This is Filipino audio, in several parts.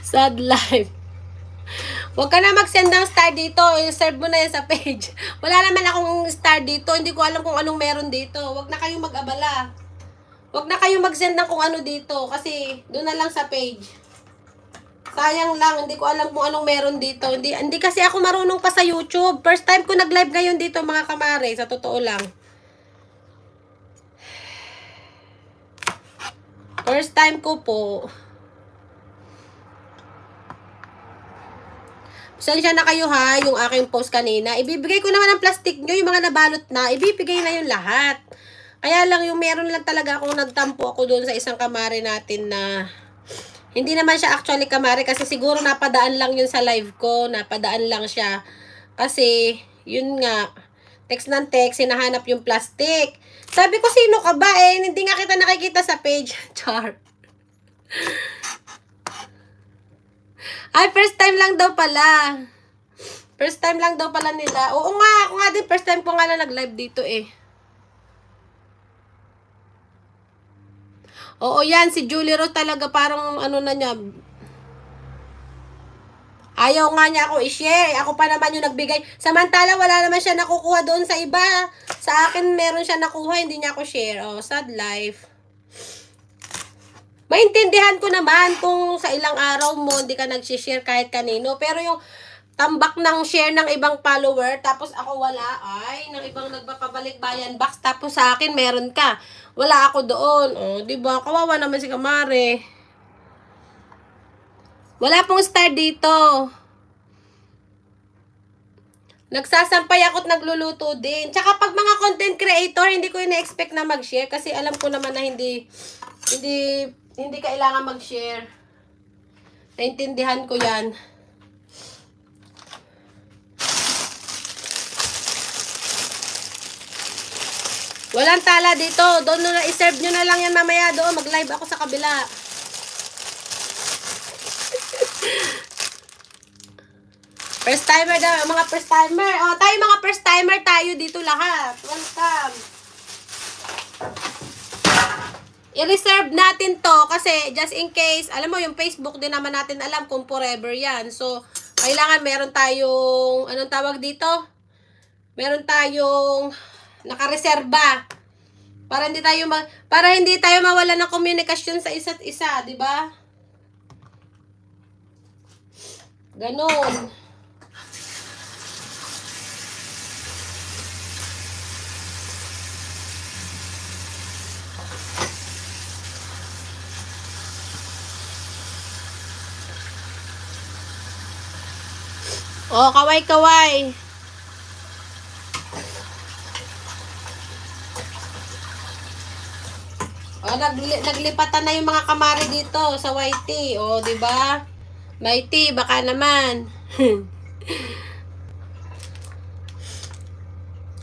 Sad life. Huwag ka na mag-send ng star dito. I-serve mo na yan sa page. Wala naman akong star dito. Hindi ko alam kung anong meron dito. Huwag na kayong mag-abala. Huwag na kayong mag-send ng kung ano dito. Kasi doon na lang sa page. Sayang lang. Hindi ko alam kung anong meron dito. Hindi kasi ako marunong pa sa YouTube. First time ko nag-live ngayon dito mga kamare. Sa totoo lang. First time ko po. Pasensya na kayo ha, yung aking post kanina. Ibibigay ko naman ang plastic nyo, yung mga nabalot na. Ibibigay na yung lahat. Kaya lang, yung meron lang talaga akong nagtampo ako doon sa isang kamare natin na hindi naman siya actually kamare kasi siguro napadaan lang yun sa live ko. Napadaan lang siya. Kasi, yun nga, text ng text, hinahanap yung plastic. Sabi ko, sino ka ba eh? Hindi nga kita nakikita sa page. Char. Ay, first time lang daw pala. First time lang daw pala nila. Oo nga, ako nga din, first time ko nga na nag-live dito eh. Oo yan, si Julie Rose talaga parang ano na niya. Ayaw nga niya ako i-share. Ako pa naman yung nagbigay. Samantala, wala naman siya nakukuha doon sa iba. Sa akin, meron siya nakuha, hindi niya ako share. Oh, sad life. Maintindihan ko naman kung sa ilang araw mo hindi ka nag-share kahit kanino. Pero yung tambak ng share ng ibang follower, tapos ako wala, ay, ng ibang nagpapabalik bayan box, tapos sa akin meron ka. Wala ako doon. O, diba? Kawawa naman si kamare. Wala pong star dito. Nagsasampay ako at nagluluto din. Tsaka pag mga content creator, hindi ko ina-expect na mag-share kasi alam ko naman na hindi kailangan mag-share. Naintindihan ko yan. Walang tala dito. Doon na i-serve nyo na lang yan mamaya doon. Mag-live ako sa kabila. First timer daw. Mga first timer. O, tayo mga first timer tayo dito lahat. Welcome. I-reserve natin to kasi just in case, alam mo yung Facebook din naman natin alam kung forever yan. So, kailangan meron tayong, anong tawag dito? Meron tayong nakareserba. Para hindi tayo mawala ng komunikasyon sa isa't isa, di ba? Ganon. Oh, kaway-kaway. Oh, naglipatan na yung mga kamari dito sa YT. Oh, di ba? Mighty, baka naman.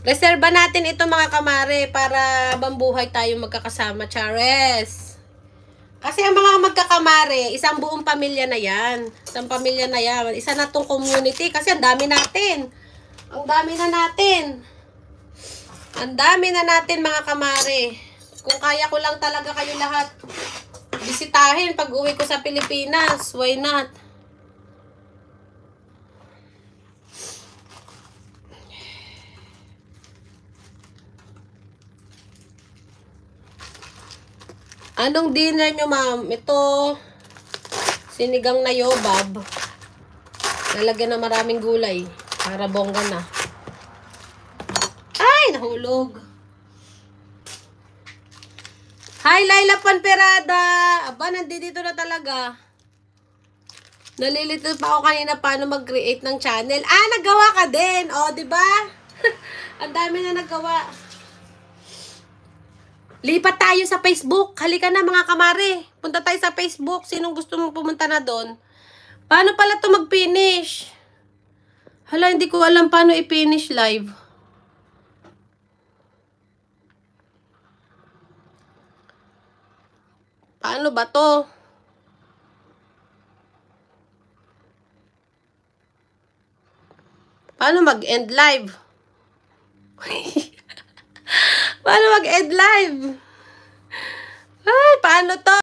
Reserba natin ito mga kamare para bambuhay tayo magkakasama, Chares. Kasi ang mga magkakamare, isang buong pamilya na yan. Isang pamilya na yan. Isa na tong community kasi ang dami natin. Ang dami na natin. Ang dami na natin mga kamare. Kung kaya ko lang talaga kayo lahat bisitahin pag uwi ko sa Pilipinas, why not? Anong dinner nyo, ma'am? Ito, sinigang na yobab. Nalagyan na maraming gulay. Para bongga na. Ay, nahulog. Hi, Laila Panperada. Aba, nandito na talaga. Nalilito pa ako kanina paano mag-create ng channel. Ah, nagawa ka din. O, diba? Ang dami na nagawa. Lipat tayo sa Facebook. Halika na mga kamare. Punta tayo sa Facebook. Sinong gusto mong pumunta na doon? Paano pala ito mag-finish? Hala, hindi ko alam paano i-finish live. Paano ba to? Paano mag-end live? Paano mag-end live? Ay, paano to?